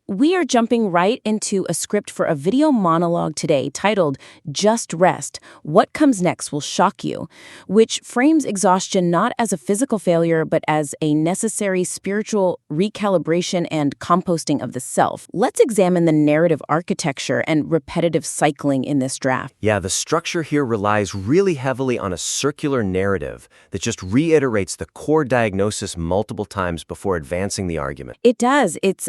we are jumping right into a script for a video monologue today titled Just Rest. What comes next will shock you, which frames exhaustion not as a physical failure, but as a necessary spiritual recalibration and composting of the self. Let's examine the narrative architecture and repetitive cycling in this draft. Yeah, the structure here relies really heavily on a circular narrative that just reiterates the core diagnosis multiple times before advancing the argument. It does. It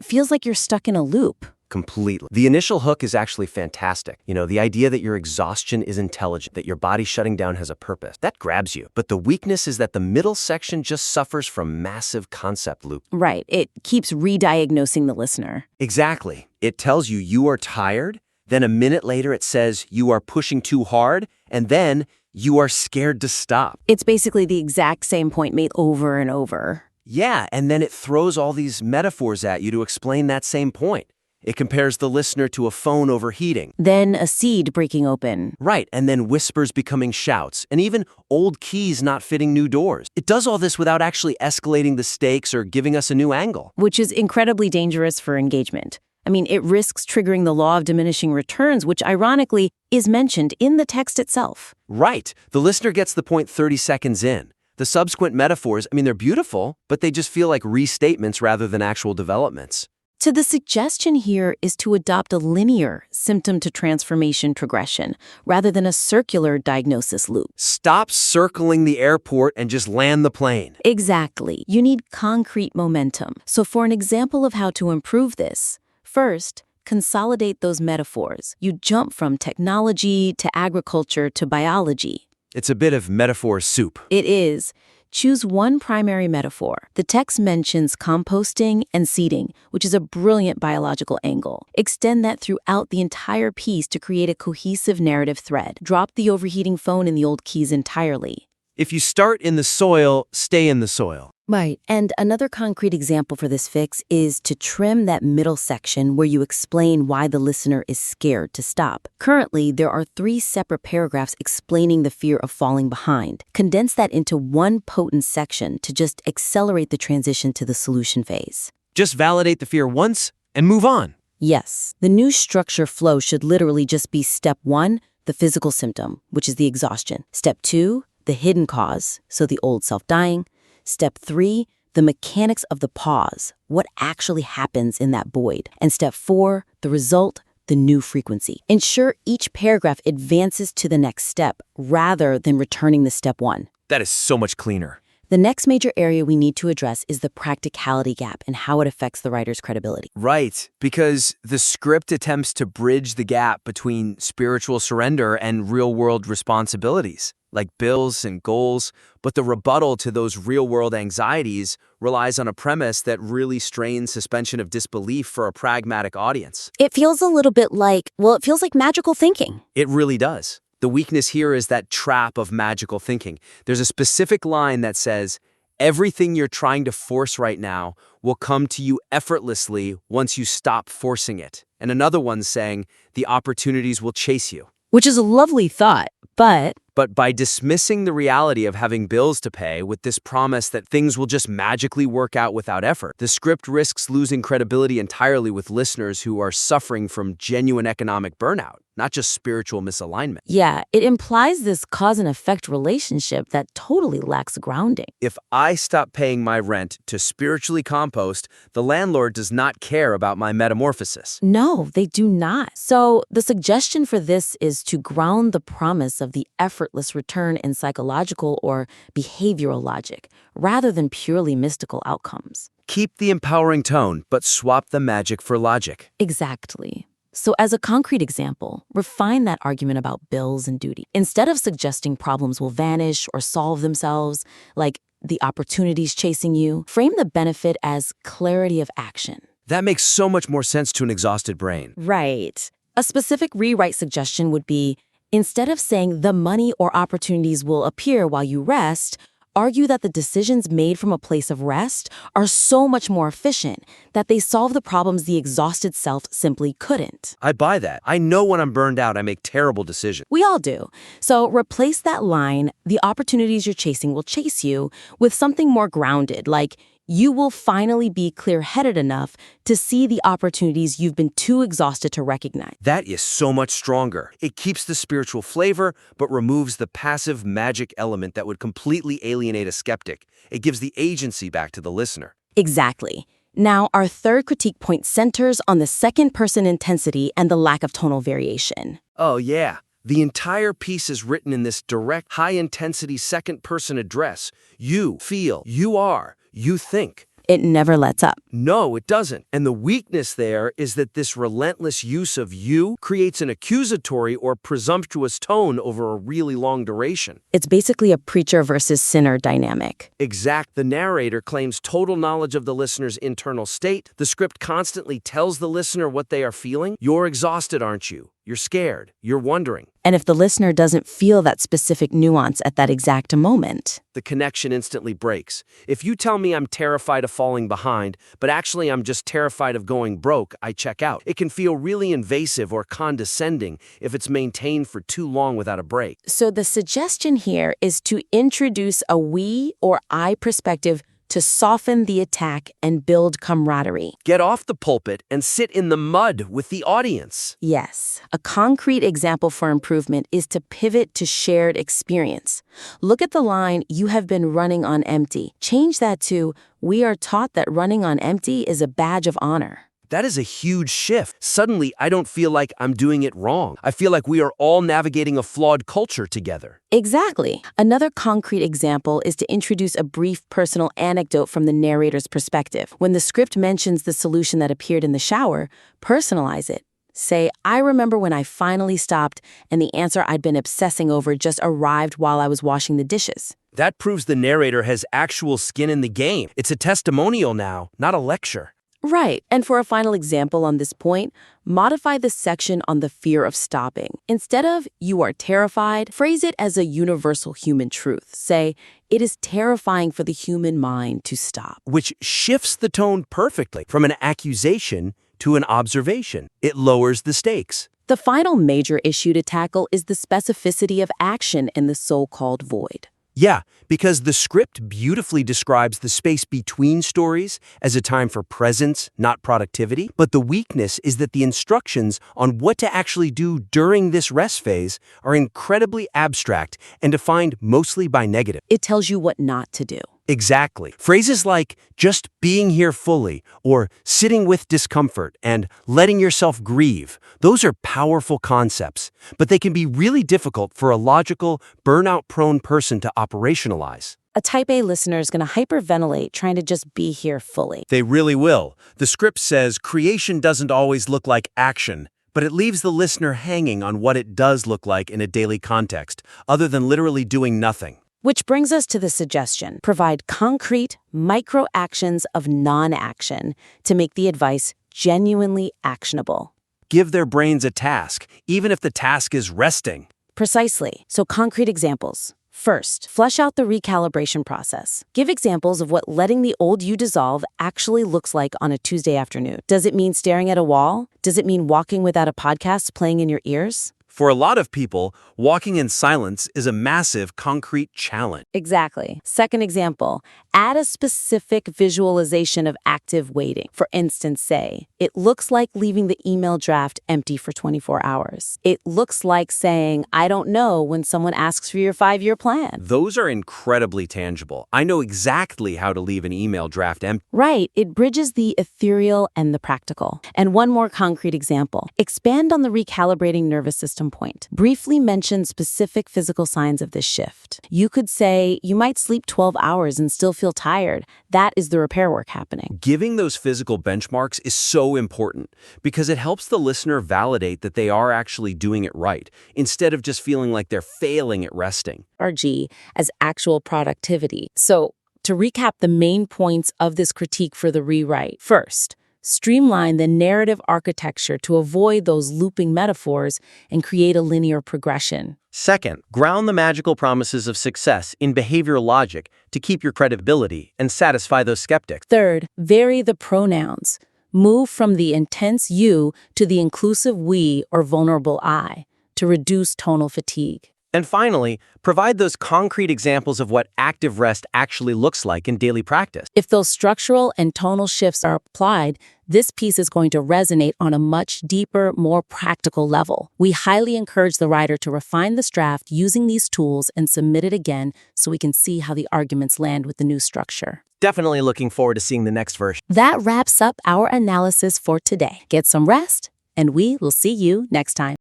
feels like you're stuck in a loop. Completely. The initial hook is actually fantastic. The idea that your exhaustion is intelligent, that your body shutting down has a purpose. That grabs you. But the weakness is that the middle section just suffers from massive concept loop. Right. It keeps re-diagnosing the listener. Exactly. It tells you you are tired, then a minute later it says you are pushing too hard, and then you are scared to stop. It's basically the exact same point made over and over. Yeah, and then it throws all these metaphors at you to explain that same point. It compares the listener to a phone overheating. Then a seed breaking open. Right, and then whispers becoming shouts, and even old keys not fitting new doors. It does all this without actually escalating the stakes or giving us a new angle. Which is incredibly dangerous for engagement. It risks triggering the law of diminishing returns, which ironically is mentioned in the text itself. Right, the listener gets the point 30 seconds in. The subsequent metaphors, they're beautiful, but they just feel like restatements rather than actual developments. So the suggestion here is to adopt a linear symptom-to-transformation progression rather than a circular diagnosis loop. Stop circling the airport and just land the plane. Exactly. You need concrete momentum. So for an example of how to improve this, first, consolidate those metaphors. You jump from technology to agriculture to biology. It's a bit of metaphor soup. It is. Choose one primary metaphor. The text mentions composting and seeding, which is a brilliant biological angle. Extend that throughout the entire piece to create a cohesive narrative thread. Drop the overheating phone and the old keys entirely. If you start in the soil, stay in the soil. Right. And another concrete example for this fix is to trim that middle section where you explain why the listener is scared to stop. Currently, there are 3 separate paragraphs explaining the fear of falling behind. Condense that into one potent section to just accelerate the transition to the solution phase. Just validate the fear once and move on. Yes. The new structure flow should literally just be step 1, the physical symptom, which is the exhaustion. Step 2, the hidden cause, so the old self dying. Step 3, the mechanics of the pause, what actually happens in that void. And step 4, the result, the new frequency. Ensure each paragraph advances to the next step rather than returning to step 1. That is so much cleaner. The next major area we need to address is the practicality gap and how it affects the writer's credibility. Right, because the script attempts to bridge the gap between spiritual surrender and real-world responsibilities, like bills and goals, but the rebuttal to those real-world anxieties relies on a premise that really strains suspension of disbelief for a pragmatic audience. It feels a little bit like, it feels like magical thinking. It really does. The weakness here is that trap of magical thinking. There's a specific line that says, everything you're trying to force right now will come to you effortlessly once you stop forcing it. And another one saying, the opportunities will chase you. Which is a lovely thought, but by dismissing the reality of having bills to pay with this promise that things will just magically work out without effort, the script risks losing credibility entirely with listeners who are suffering from genuine economic burnout, not just spiritual misalignment. Yeah, it implies this cause and effect relationship that totally lacks grounding. If I stop paying my rent to spiritually compost, the landlord does not care about my metamorphosis. No, they do not. So the suggestion for this is to ground the promise of the effortless return in psychological or behavioral logic, rather than purely mystical outcomes. Keep the empowering tone, but swap the magic for logic. Exactly. So as a concrete example, refine that argument about bills and duty. Instead of suggesting problems will vanish or solve themselves, like the opportunities chasing you, frame the benefit as clarity of action. That makes so much more sense to an exhausted brain. Right. A specific rewrite suggestion would be, instead of saying the money or opportunities will appear while you rest, argue that the decisions made from a place of rest are so much more efficient that they solve the problems the exhausted self simply couldn't. I buy that. I know when I'm burned out, I make terrible decisions. We all do. So replace that line, the opportunities you're chasing will chase you, with something more grounded, like You will finally be clear-headed enough to see the opportunities you've been too exhausted to recognize. That is so much stronger. It keeps the spiritual flavor, but removes the passive magic element that would completely alienate a skeptic. It gives the agency back to the listener. Exactly. Now, our third critique point centers on the second-person intensity and the lack of tonal variation. Oh, yeah. The entire piece is written in this direct, high-intensity second-person address. You feel, you are, you think. It never lets up. No, it doesn't. And the weakness there is that this relentless use of you creates an accusatory or presumptuous tone over a really long duration. It's basically a preacher versus sinner dynamic. Exact. The narrator claims total knowledge of the listener's internal state. The script constantly tells the listener what they are feeling. You're exhausted, aren't you? You're scared. You're wondering. And if the listener doesn't feel that specific nuance at that exact moment, the connection instantly breaks. If you tell me I'm terrified of falling behind, but actually I'm just terrified of going broke, I check out. It can feel really invasive or condescending if it's maintained for too long without a break. So the suggestion here is to introduce a we or I perspective to soften the attack and build camaraderie. Get off the pulpit and sit in the mud with the audience. Yes. A concrete example for improvement is to pivot to shared experience. Look at the line, "You have been running on empty." Change that to, "We are taught that running on empty is a badge of honor." That is a huge shift. Suddenly, I don't feel like I'm doing it wrong. I feel like we are all navigating a flawed culture together. Exactly. Another concrete example is to introduce a brief personal anecdote from the narrator's perspective. When the script mentions the solution that appeared in the shower, personalize it. Say, "I remember when I finally stopped and the answer I'd been obsessing over just arrived while I was washing the dishes." That proves the narrator has actual skin in the game. It's a testimonial now, not a lecture. Right. And for a final example on this point, modify the section on the fear of stopping. Instead of "you are terrified," phrase it as a universal human truth. Say, "It is terrifying for the human mind to stop." Which shifts the tone perfectly from an accusation to an observation. It lowers the stakes. The final major issue to tackle is the specificity of action in the so-called void. Yeah, because the script beautifully describes the space between stories as a time for presence, not productivity. But the weakness is that the instructions on what to actually do during this rest phase are incredibly abstract and defined mostly by negative. It tells you what not to do. Exactly. Phrases like just being here fully or sitting with discomfort and letting yourself grieve, those are powerful concepts, but they can be really difficult for a logical, burnout-prone person to operationalize. A type A listener is going to hyperventilate trying to just be here fully. They really will. The script says creation doesn't always look like action, but it leaves the listener hanging on what it does look like in a daily context, other than literally doing nothing. Which brings us to the suggestion. Provide concrete, micro actions of non-action to make the advice genuinely actionable. Give their brains a task, even if the task is resting. Precisely. So concrete examples. First, flesh out the recalibration process. Give examples of what letting the old you dissolve actually looks like on a Tuesday afternoon. Does it mean staring at a wall? Does it mean walking without a podcast playing in your ears? For a lot of people, walking in silence is a massive, concrete challenge. Exactly. Second example, add a specific visualization of active waiting. For instance, say, "It looks like leaving the email draft empty for 24 hours. It looks like saying, 'I don't know,' when someone asks for your 5-year plan." Those are incredibly tangible. I know exactly how to leave an email draft empty. Right. It bridges the ethereal and the practical. And one more concrete example. Expand on the recalibrating nervous system point. Briefly mention specific physical signs of this shift. You could say, "You might sleep 12 hours and still feel tired. That is the repair work happening." Giving those physical benchmarks is so important because it helps the listener validate that they are actually doing it right, instead of just feeling like they're failing at resting. RG as actual productivity. So, to recap the main points of this critique for the rewrite. First, streamline the narrative architecture to avoid those looping metaphors and create a linear progression. Second, ground the magical promises of success in behavioral logic to keep your credibility and satisfy those skeptics. Third, vary the pronouns. Move from the intense you to the inclusive we or vulnerable I to reduce tonal fatigue. And finally, provide those concrete examples of what active rest actually looks like in daily practice. If those structural and tonal shifts are applied, this piece is going to resonate on a much deeper, more practical level. We highly encourage the writer to refine this draft using these tools and submit it again so we can see how the arguments land with the new structure. Definitely looking forward to seeing the next version. That wraps up our analysis for today. Get some rest, and we will see you next time.